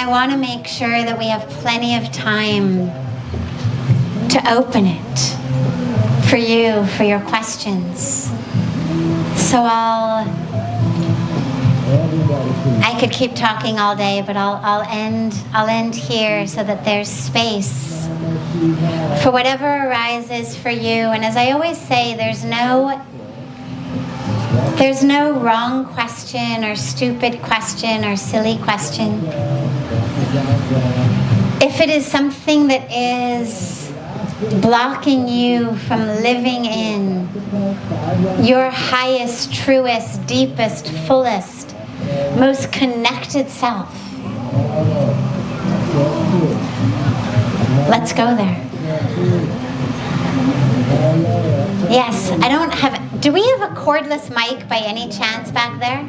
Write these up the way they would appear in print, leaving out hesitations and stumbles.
want to make sure that we have plenty of time to open it for you, for your questions. So I could keep talking all day, but I'll end here so that there's space for whatever arises for you. And as I always say, there's no wrong question or stupid question or silly question. If it is something that is blocking you from living in your highest, truest, deepest, fullest, most connected self, let's go there. Yes, I don't have... Do we have a cordless mic by any chance back there?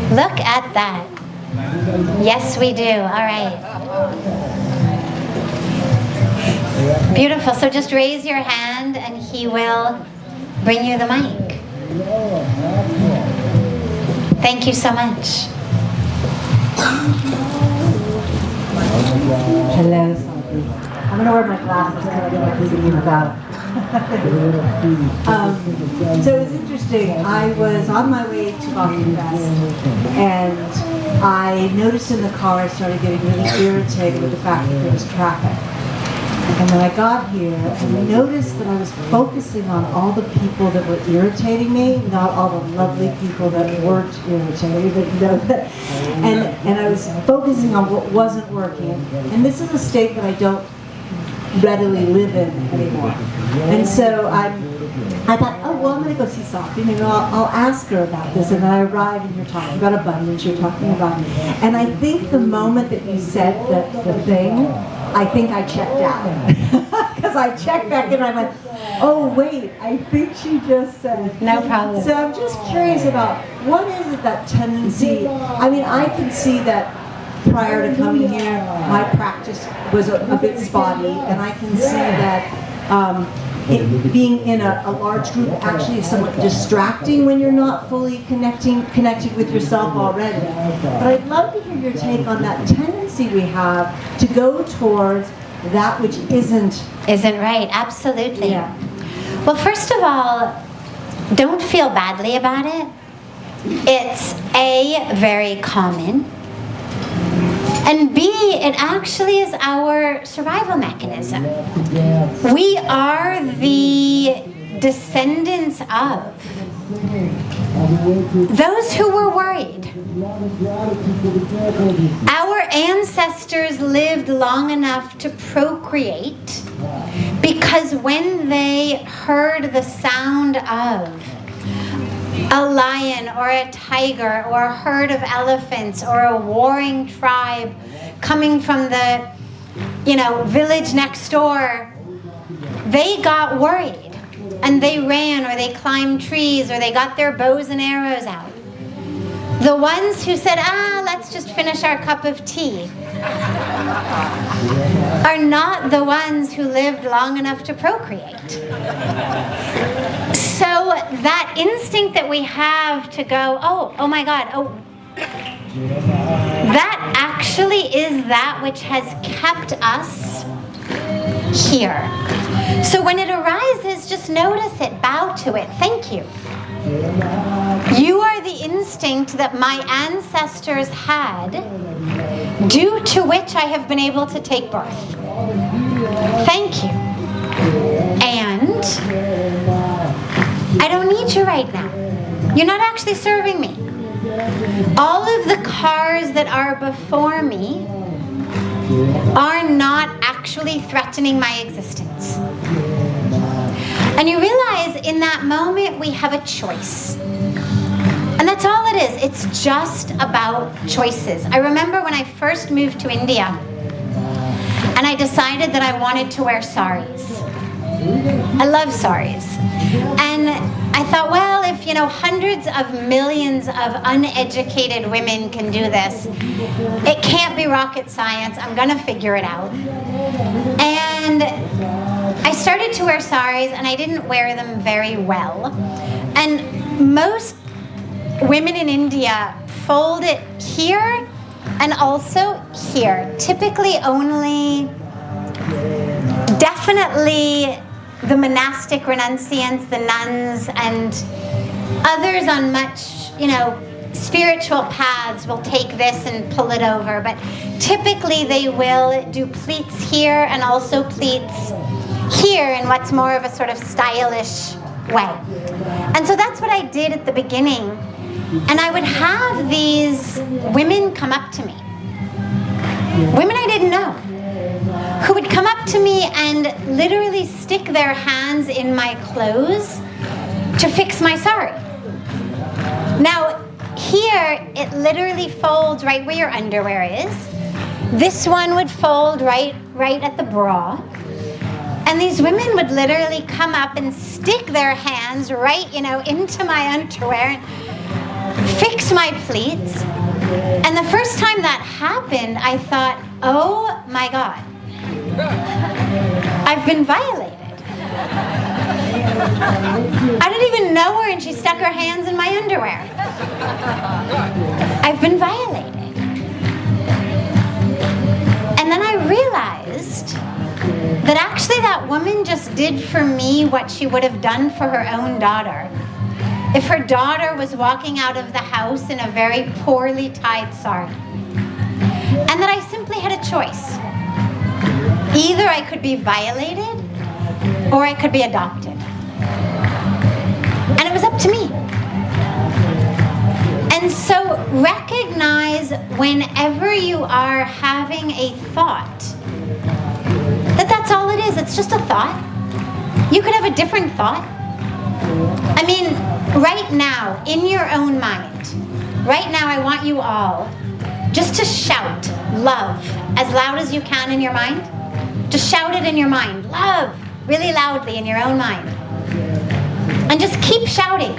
Look at that. Yes, we do. All right. Beautiful. So just raise your hand and he will bring you the mic. Thank you so much. Hello. I'm going to wear my glasses because I can't see you without. So it was interesting. I was on my way to Bhakti Fest, and I noticed in the car I started getting really irritated with the fact that there was traffic. And then I got here and I noticed that I was focusing on all the people that were irritating me, not all the lovely people that weren't irritating me. And I was focusing on what wasn't working. And this is a state that I don't readily live in anymore. And so I thought, oh, well, I'm going to go see Sophie. Maybe I'll ask her about this. And then I arrive and you're talking about abundance, you're talking about... And I think the moment that you said the thing, I think I checked out. Because I checked back in and I went, oh, wait, I think she just said it. No problem. So I'm just curious about, what is it, that tendency? I mean, I can see that prior to coming here, my practice was a bit spotty, and I can see that being in a large group actually is somewhat distracting when you're not fully connected with yourself already. But I'd love to hear your take on that tendency we have to go towards that which isn't right. Absolutely. Yeah. Well, first of all, don't feel badly about it. It's A, very common, and B, it actually is our survival mechanism. We are the descendants of those who were worried. Our ancestors lived long enough to procreate because when they heard the sound of a lion or a tiger or a herd of elephants or a warring tribe coming from the, village next door, they got worried and they ran or they climbed trees or they got their bows and arrows out. The ones who said, let's just finish our cup of tea, are not the ones who lived long enough to procreate. So that instinct that we have to go, oh my God, that actually is that which has kept us here. So when it arises, just notice it, bow to it, thank you. You are the instinct that my ancestors had, due to which I have been able to take birth. Thank you. And I don't need you right now. You're not actually serving me. All of the cars that are before me are not actually threatening my existence. And you realize in that moment we have a choice. And that's all it is. It's just about choices. I remember when I first moved to India and I decided that I wanted to wear saris. I love saris. And I thought, well, if hundreds of millions of uneducated women can do this, it can't be rocket science. I'm gonna figure it out. And I started to wear saris and I didn't wear them very well. And most women in India fold it here And also here, typically only, definitely the monastic renunciants, the nuns, and others on much, spiritual paths will take this and pull it over. But typically they will do pleats here and also pleats here in what's more of a sort of stylish way. And so that's what I did at the beginning. And I would have these women come up to me, women I didn't know, who would come up to me and literally stick their hands in my clothes to fix my sari. Now, here, it literally folds right where your underwear is. This one would fold right at the bra. And these women would literally come up and stick their hands right, into my underwear, fix my pleats. And the first time that happened, I thought, oh my God, I've been violated. I didn't even know her and she stuck her hands in my underwear. I've been violated. And then I realized that actually that woman just did for me what she would have done for her own daughter if her daughter was walking out of the house in a very poorly tied sari. And that I simply had a choice. Either I could be violated or I could be adopted. And it was up to me. And so recognize whenever you are having a thought that that's all it is. It's just a thought. You could have a different thought. I mean, right now, in your own mind, right now I want you all just to shout love as loud as you can in your mind. Just shout it in your mind. Love, really loudly in your own mind. And just keep shouting.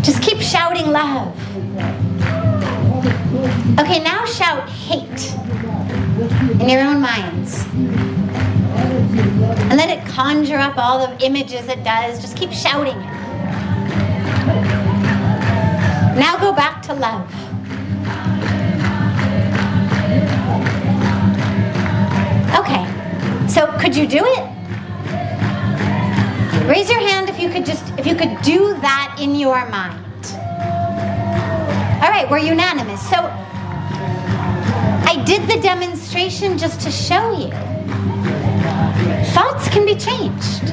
Just keep shouting love. Okay, now shout hate in your own minds. And let it conjure up all the images it does. Just keep shouting it. Now go back to love. Okay, so could you do it? Raise your hand if you could do that in your mind. All right, we're unanimous. So I did the demonstration just to show you. Thoughts can be changed.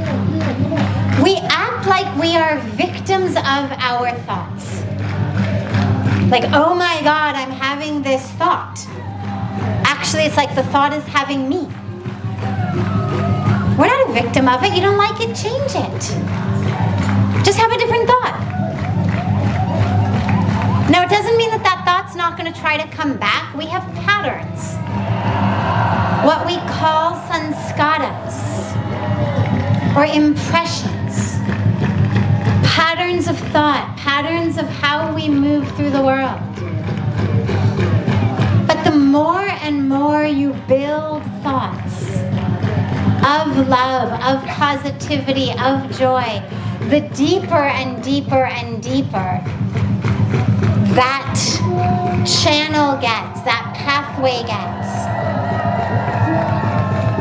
We act like we are victims of our thoughts. Like, oh my God, I'm having this thought. Actually, it's like the thought is having me. We're not a victim of it. You don't like it, change it. Just have a different thought. Now, it doesn't mean that that thought's not going to try to come back. We have patterns. What we call sanskaras, or impressions. Patterns of thought, patterns of how we move through the world. But the more and more you build thoughts of love, of positivity, of joy, the deeper and deeper and deeper that channel gets, that pathway gets.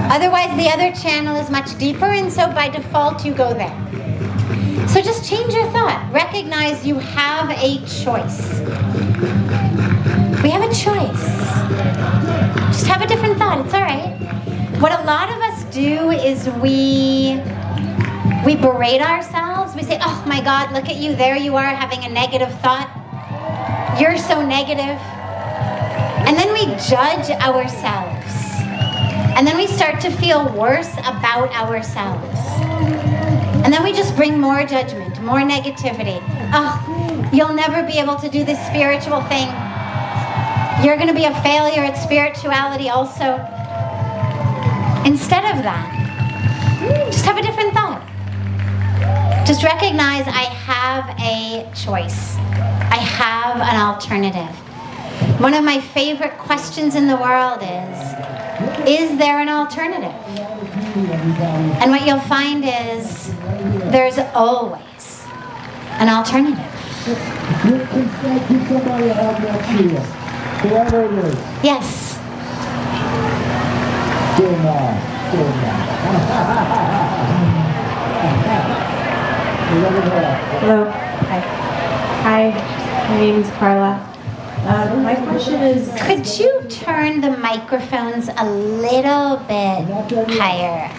Otherwise, the other channel is much deeper, and so by default, you go there. So just change your thought. Recognize you have a choice. We have a choice. Just have a different thought. It's all right. What a lot of us do is we berate ourselves. We say, oh my God, look at you. There you are having a negative thought. You're so negative. And then we judge ourselves. And then we start to feel worse about ourselves. And then we just bring more judgment, more negativity. Oh, you'll never be able to do this spiritual thing. You're going to be a failure at spirituality also. Instead of that, just have a different thought. Just recognize I have a choice. I have an alternative. One of my favorite questions in the world is there an alternative? And what you'll find is there's always an alternative. Yes. Hello. Hi. My name is Carla. My question is... Could you turn the microphones a little bit higher?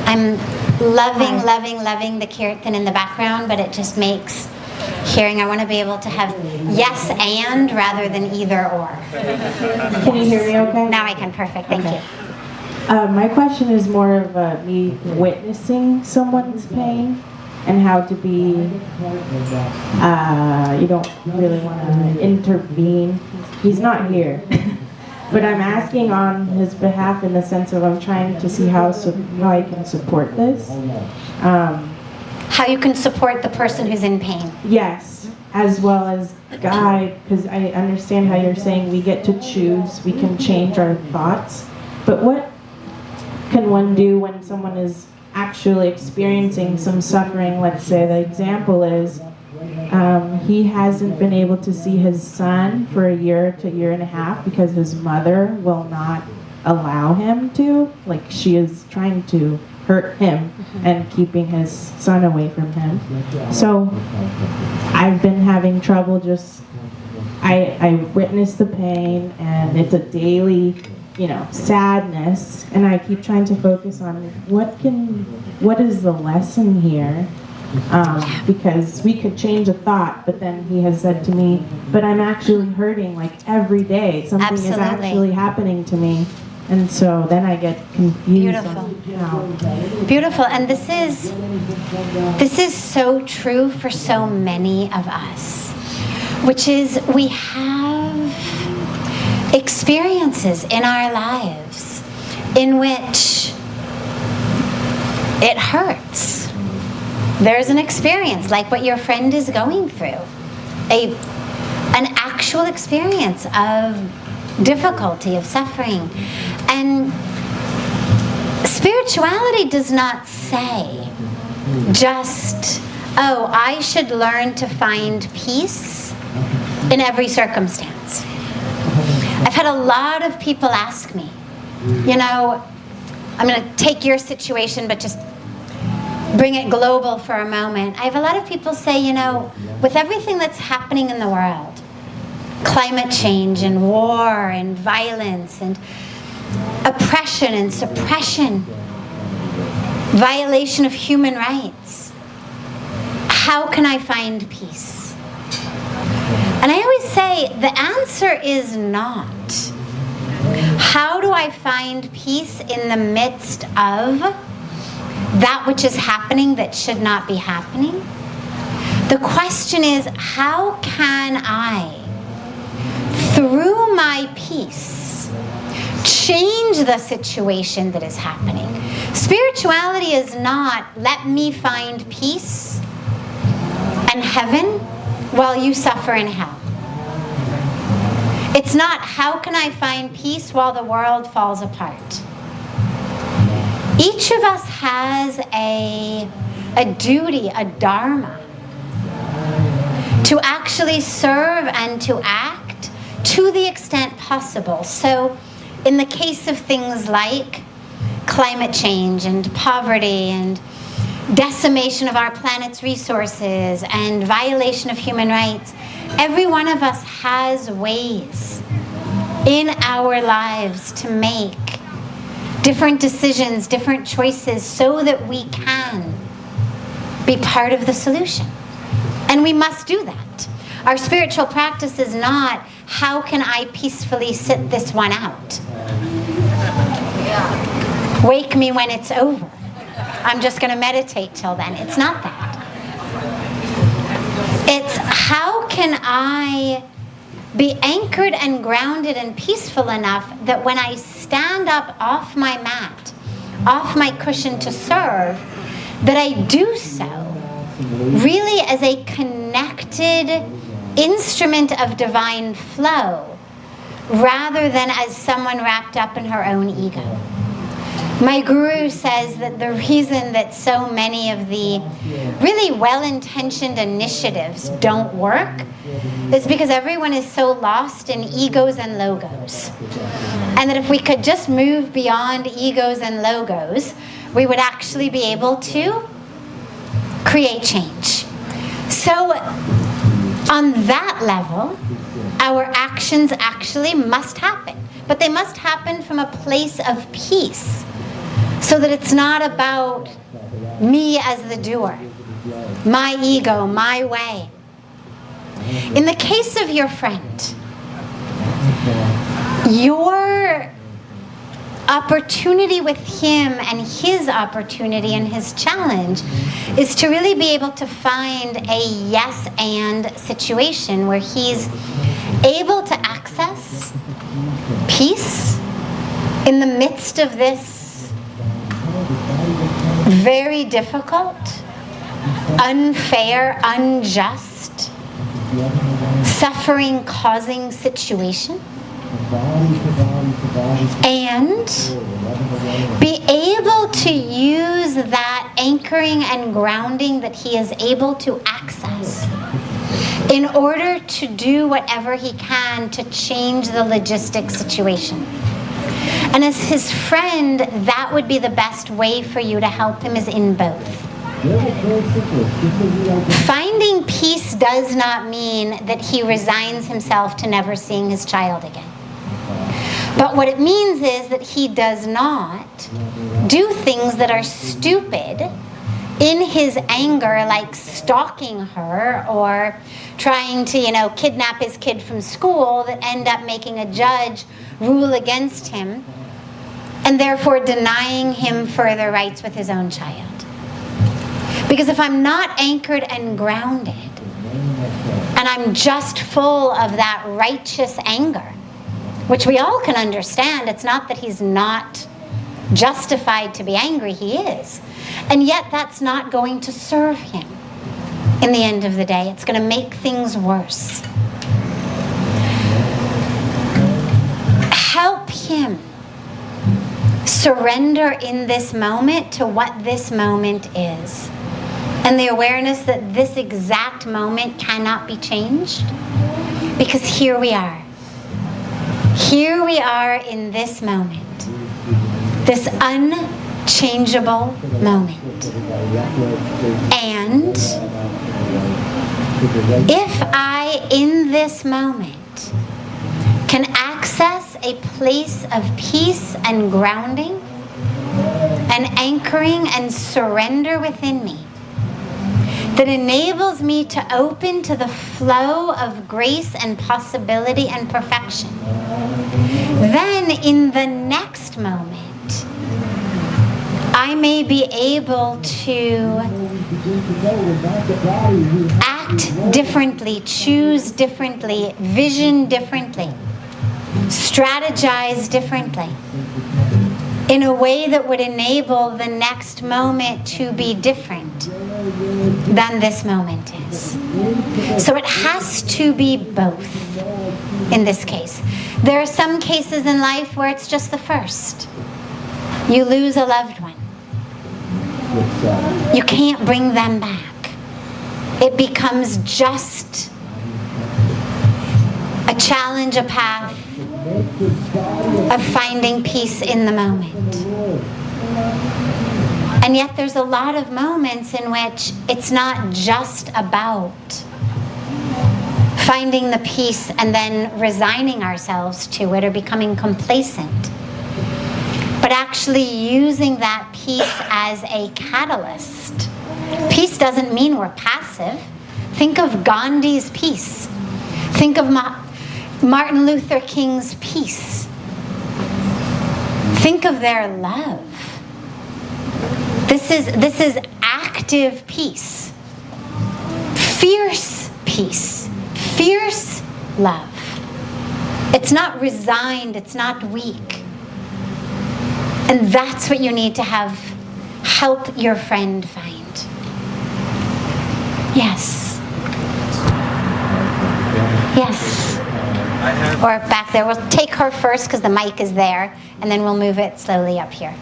I'm loving the kirtan in the background, but it just makes hearing. I want to be able to have yes and rather than either or. Can you hear me okay? Now I can. Perfect. Thank you. My question is more of me witnessing someone's pain and how to be, you don't really want to intervene. He's not here. But I'm asking on his behalf in the sense of I'm trying to see how I can support this. How you can support the person who's in pain. Yes, as well as guide, because I understand how you're saying we get to choose, we can change our thoughts. But what can one do when someone is actually experiencing some suffering? Let's say the example is he hasn't been able to see his son for a year to a year and a half because his mother will not allow him to. Like, she is trying to hurt him and keeping his son away from him. So I've been having trouble just, I witness the pain, and it's a daily, sadness, and I keep trying to focus on what is the lesson here? Because we could change a thought, but then he has said to me, but I'm actually hurting like every day. Something is actually happening to me. And so then I get confused. Beautiful. And this is so true for so many of us, which is we have experiences in our lives in which it hurts. There's an experience like what your friend is going through, an actual experience of difficulty, of suffering. And spirituality does not say just, oh, I should learn to find peace in every circumstance. I've had a lot of people ask me, I'm going to take your situation, but just bring it global for a moment. I have a lot of people say, with everything that's happening in the world, climate change and war and violence and oppression and suppression, violation of human rights, how can I find peace? And I always say the answer is not, how do I find peace in the midst of that which is happening that should not be happening? The question is, how can I, through my peace, change the situation that is happening? Spirituality is not, let me find peace and heaven while you suffer in hell. It's not, how can I find peace while the world falls apart? Each of us has a duty, a dharma, to actually serve and to act to the extent possible. So in the case of things like climate change and poverty and decimation of our planet's resources and violation of human rights, every one of us has ways in our lives to make different decisions, different choices, so that we can be part of the solution. And we must do that. Our spiritual practice is not, how can I peacefully sit this one out? Wake me when it's over. I'm just going to meditate till then. It's not that. It's, how can I be anchored and grounded and peaceful enough that when I stand up off my mat, off my cushion to serve, that I do so really as a connected instrument of divine flow, rather than as someone wrapped up in her own ego. My guru says that the reason that so many of the really well-intentioned initiatives don't work is because everyone is so lost in egos and logos. And that if we could just move beyond egos and logos, we would actually be able to create change. So on that level, our actions actually must happen. But they must happen from a place of peace, so that it's not about me as the doer, my ego, my way. In the case of your friend, your opportunity with him and his opportunity and his challenge is to really be able to find a yes and situation where he's able to access peace in the midst of this very difficult, unfair, unjust, suffering-causing situation, and be able to use that anchoring and grounding that he is able to access in order to do whatever he can to change the logistic situation. And as his friend, that would be the best way for you to help him, is in both. Finding peace does not mean that he resigns himself to never seeing his child again. But what it means is that he does not do things that are stupid in his anger, like stalking her or trying to, kidnap his kid from school, that end up making a judge rule against him and therefore denying him further rights with his own child. Because if I'm not anchored and grounded, and I'm just full of that righteous anger, which we all can understand, it's not that he's not justified to be angry, he is. And yet that's not going to serve him in the end of the day. It's going to make things worse. Help him surrender in this moment to what this moment is. And the awareness that this exact moment cannot be changed. Because here we are. Here we are in this moment. This unchangeable moment. And if I, in this moment, can access a place of peace and grounding and anchoring and surrender within me that enables me to open to the flow of grace and possibility and perfection, then in the next moment, I may be able to act differently, choose differently, vision differently, strategize differently, in a way that would enable the next moment to be different than this moment is. So it has to be both in this case. There are some cases in life where it's just the first. You lose a loved one. You can't bring them back. It becomes just a challenge, a path of finding peace in the moment. And yet there's a lot of moments in which it's not just about finding the peace and then resigning ourselves to it or becoming complacent, but actually using that peace as a catalyst. Peace doesn't mean we're passive. Think of Gandhi's peace. Think of Martin Luther King's peace. Think of their love. This is active peace. Fierce peace. Fierce love. It's not resigned, it's not weak. And that's what you need to help your friend find. Yes. Yes. Or back there. We'll take her first because the mic is there, and then we'll move it slowly up here.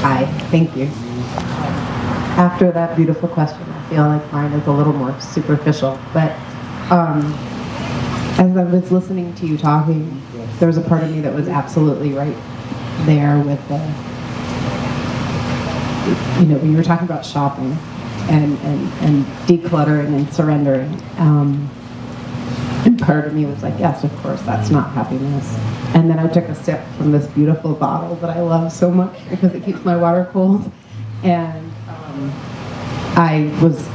Hi, thank you. After that beautiful question, I feel like mine is a little more superficial, but as I was listening to you talking, there was a part of me that was absolutely right there with the, when you were talking about shopping and decluttering and surrendering, and part of me was like, yes, of course, that's not happiness. And then I took a sip from this beautiful bottle that I love so much because it keeps my water cold. And I was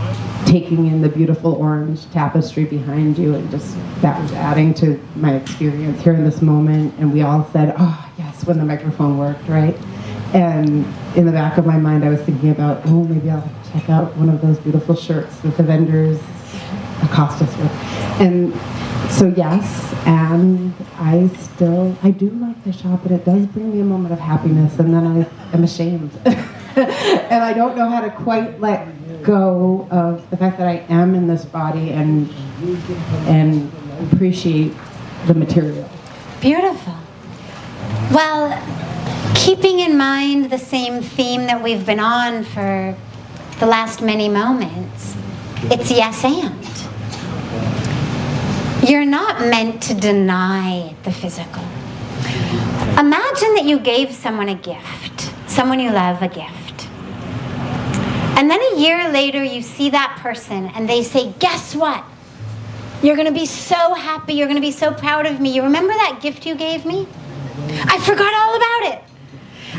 taking in the beautiful orange tapestry behind you, and just that was adding to my experience here in this moment. And we all said, oh, yes, when the microphone worked, right? And in the back of my mind, I was thinking about, oh, maybe I'll check out one of those beautiful shirts that the vendors accost us with. And so yes, and I do like to shop, and it does bring me a moment of happiness, and then I am ashamed. And I don't know how to quite let go of the fact that I am in this body and appreciate the material. Beautiful. Well, keeping in mind the same theme that we've been on for the last many moments, it's yes and. You're not meant to deny the physical. Imagine that you gave someone a gift, someone you love a gift. And then a year later you see that person and they say, guess what? You're going to be so happy, you're going to be so proud of me. You remember that gift you gave me? I forgot all about it.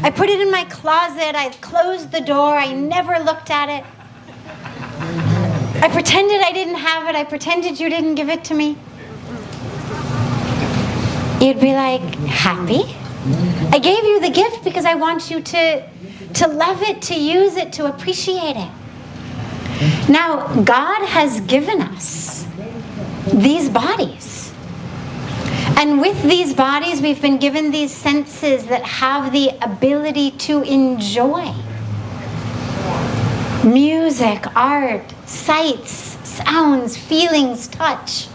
I put it in my closet, I closed the door, I never looked at it. I pretended I didn't have it, I pretended you didn't give it to me. You'd be like, happy? I gave you the gift because I want you to love it, to use it, to appreciate it. Now, God has given us these bodies. And with these bodies, we've been given these senses that have the ability to enjoy music, art, sights, sounds, feelings, touch.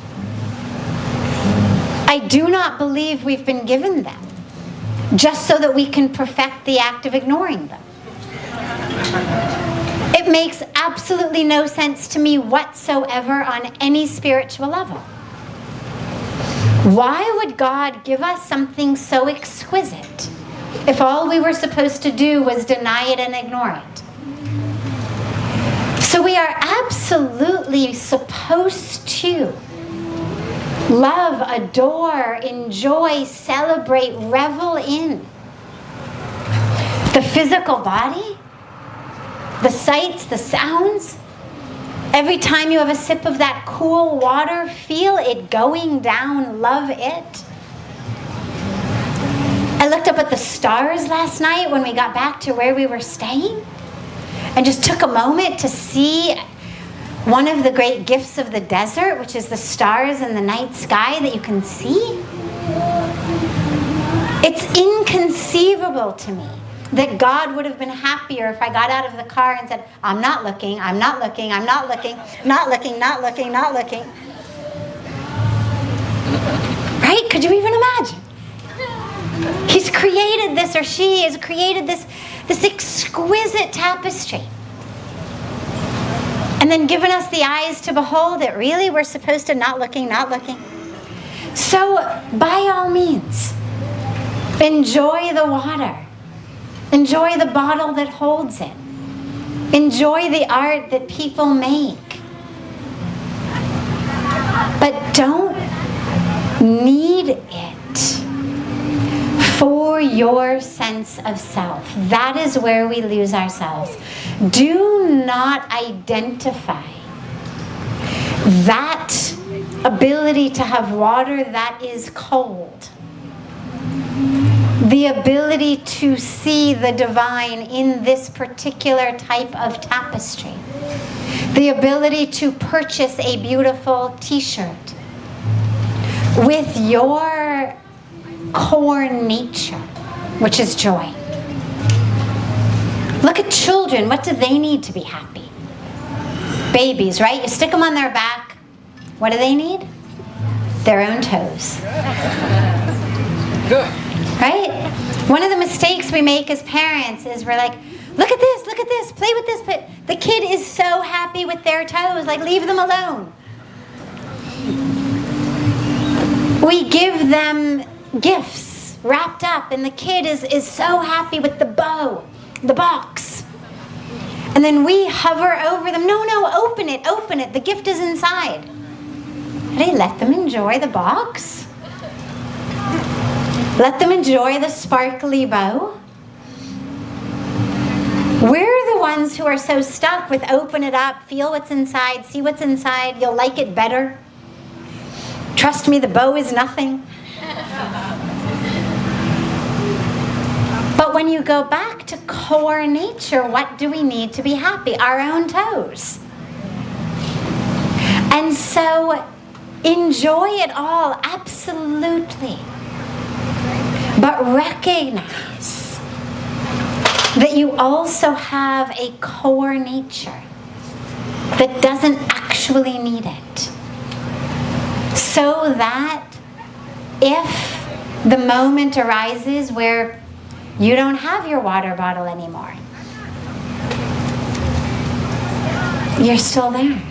I do not believe we've been given them just so that we can perfect the act of ignoring them. It makes absolutely no sense to me whatsoever on any spiritual level. Why would God give us something so exquisite if all we were supposed to do was deny it and ignore it? So we are absolutely supposed to love, adore, enjoy, celebrate, revel in the physical body, the sights, the sounds. Every time you have a sip of that cool water, feel it going down, love it. I looked up at the stars last night when we got back to where we were staying and just took a moment to see one of the great gifts of the desert, which is the stars in the night sky that you can see. It's inconceivable to me that God would have been happier if I got out of the car and said, I'm not looking, I'm not looking, I'm not looking, not looking, not looking, not looking. Right? Could you even imagine? He's created this, or she has created this exquisite tapestry. And then given us the eyes to behold it. Really, we're supposed to not looking, not looking. So, by all means, enjoy the water. Enjoy the bottle that holds it. Enjoy the art that people make. But don't need it for your sense of self. That is where we lose ourselves. Do not identify that ability to have water that is cold, the ability to see the divine in this particular type of tapestry, the ability to purchase a beautiful t-shirt with your core nature, which is joy. Look at children. What do they need to be happy? Babies, right? You stick them on their back. What do they need? Their own toes. Right? One of the mistakes we make as parents is we're like, look at this, play with this. The kid is so happy with their toes, like leave them alone. We give them gifts wrapped up, and the kid is so happy with the bow, the box. And then we hover over them. No, open it. The gift is inside. Hey, let them enjoy the box. Let them enjoy the sparkly bow. We're the ones who are so stuck with open it up, feel what's inside, see what's inside, you'll like it better. Trust me, the bow is nothing. But when you go back to core nature, what do we need to be happy? Our own toes. And so enjoy it all, absolutely. But recognize that you also have a core nature that doesn't actually need it. So that if the moment arises where you don't have your water bottle anymore, you're still there.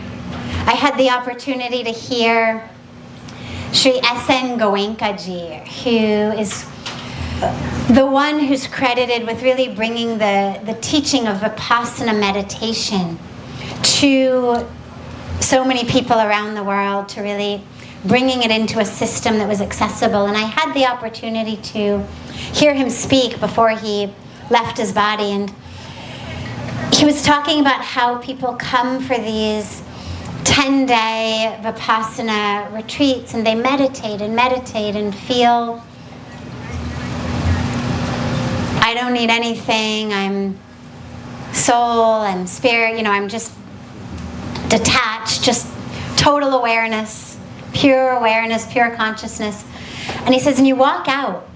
I had the opportunity to hear Sri S.N. Goenka-ji, who is the one who's credited with really bringing the teaching of Vipassana meditation to so many people around the world, to really bringing it into a system that was accessible. And I had the opportunity to hear him speak before he left his body, and he was talking about how people come for these 10-day Vipassana retreats, and they meditate and feel, I don't need anything, I'm soul, I'm spirit, I'm just detached, just total awareness, pure consciousness. And he says, and you walk out,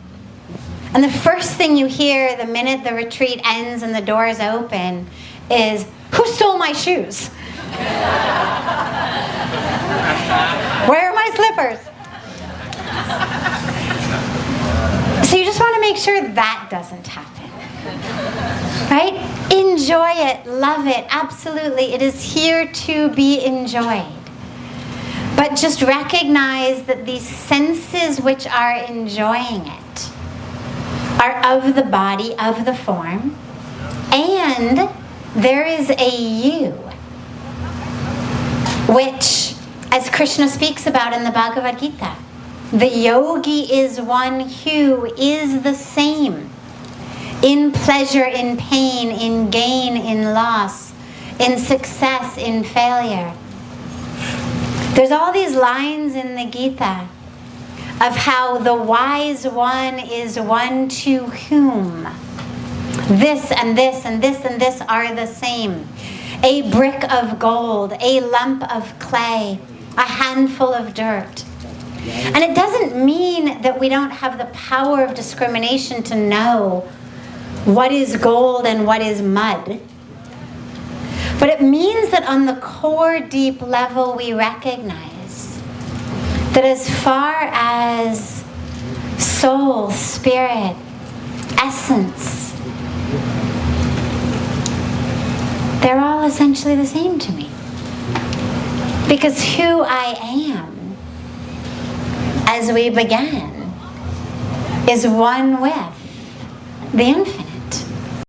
and the first thing you hear the minute the retreat ends and the doors open is, who stole my shoes? Where are my slippers? So you just want to make sure that doesn't happen, right? Enjoy it, love it, absolutely. It is here to be enjoyed. But just recognize that these senses which are enjoying it are of the body, of the form, and there is a you, which, as Krishna speaks about in the Bhagavad Gita, the yogi is one who is the same in pleasure, in pain, in gain, in loss, in success, in failure. There's all these lines in the Gita of how the wise one is one to whom this and this and this and this are the same. A brick of gold, a lump of clay, a handful of dirt. And it doesn't mean that we don't have the power of discrimination to know what is gold and what is mud. But it means that on the core deep level we recognize that as far as soul, spirit, essence, they're all essentially the same to me. Because who I am, as we began, is one with the infinite.